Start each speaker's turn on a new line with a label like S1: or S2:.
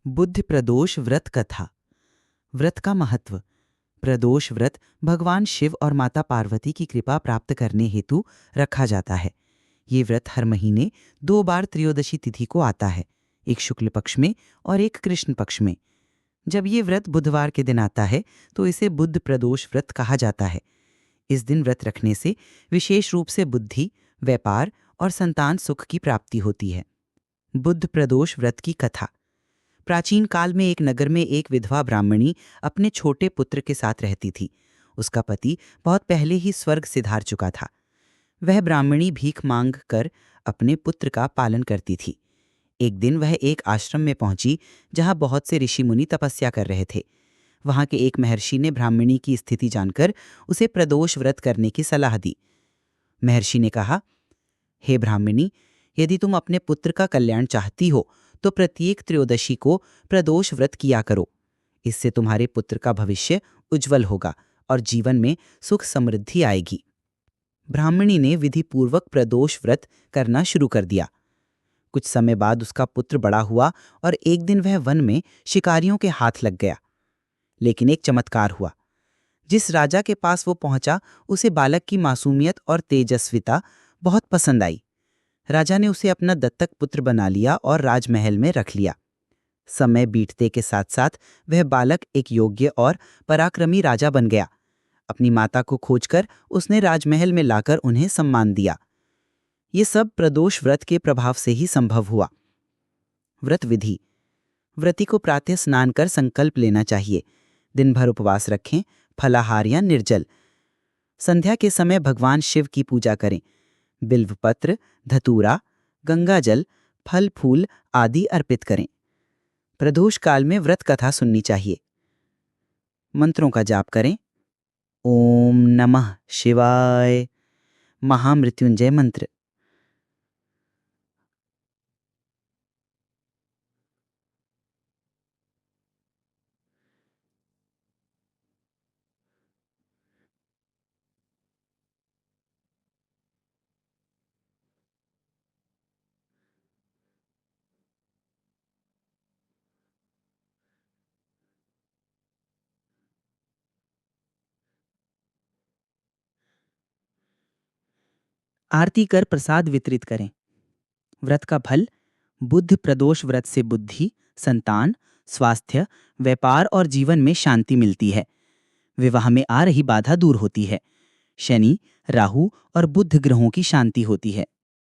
S1: बुद्ध प्रदोष व्रत कथा। व्रत का महत्व। प्रदोष व्रत भगवान शिव और माता पार्वती की कृपा प्राप्त करने हेतु रखा जाता है। ये व्रत हर महीने 2 बार त्रयोदशी तिथि को आता है, एक शुक्ल पक्ष में और एक कृष्ण पक्ष में। जब ये व्रत बुधवार के दिन आता है तो इसे बुद्ध प्रदोष व्रत कहा जाता है। इस दिन व्रत रखने से विशेष रूप से बुद्धि, व्यापार और संतान सुख की प्राप्ति होती है। बुद्ध प्रदोष व्रत की कथा। प्राचीन काल में एक नगर में एक विधवा ब्राह्मणी अपने छोटे पुत्र के साथ रहती थी। उसका पति बहुत पहले ही स्वर्ग सिधार चुका था। वह ब्राह्मणी भीख मांग कर अपने पुत्र का पालन करती थी। एक दिन वह एक आश्रम में पहुंची जहां बहुत से ऋषि मुनि तपस्या कर रहे थे। वहां के एक महर्षि ने ब्राह्मणी की स्थिति जानकर उसे प्रदोष व्रत करने की सलाह दी। महर्षि ने कहा, हे ब्राह्मणी, यदि तुम अपने पुत्र का कल्याण चाहती हो तो प्रत्येक त्रयोदशी को प्रदोष व्रत किया करो। इससे तुम्हारे पुत्र का भविष्य उज्जवल होगा और जीवन में सुख समृद्धि आएगी। ब्राह्मणी ने विधिपूर्वक प्रदोष व्रत करना शुरू कर दिया। कुछ समय बाद उसका पुत्र बड़ा हुआ और एक दिन वह वन में शिकारियों के हाथ लग गया। लेकिन एक चमत्कार हुआ। जिस राजा के पास वो पहुंचा उसे बालक की मासूमियत और तेजस्विता बहुत पसंद आई। राजा ने उसे अपना दत्तक पुत्र बना लिया और राजमहल में रख लिया। समय बीतते के साथ साथ वह बालक एक योग्य और पराक्रमी राजा बन गया। अपनी माता को खोजकर उसने राजमहल में लाकर उन्हें सम्मान दिया। ये सब प्रदोष व्रत के प्रभाव से ही संभव हुआ। व्रत विधि। व्रती को प्रातः स्नान कर संकल्प लेना चाहिए। दिन भर उपवास रखें, फलाहार या निर्जल। संध्या के समय भगवान शिव की पूजा करें। बिल्वपत्र, धतूरा, गंगाजल, फल फूल आदि अर्पित करें। प्रदोष काल में व्रत कथा सुननी चाहिए। मंत्रों का जाप करें। ओम नमः शिवाय, महामृत्युंजय मंत्र। आरती कर प्रसाद वितरित करें। व्रत का फल। बुद्ध प्रदोष व्रत से बुद्धि, संतान, स्वास्थ्य, व्यापार और जीवन में शांति मिलती है। विवाह में आ रही बाधा दूर होती है। शनि, राहु और बुध ग्रहों की शांति होती है।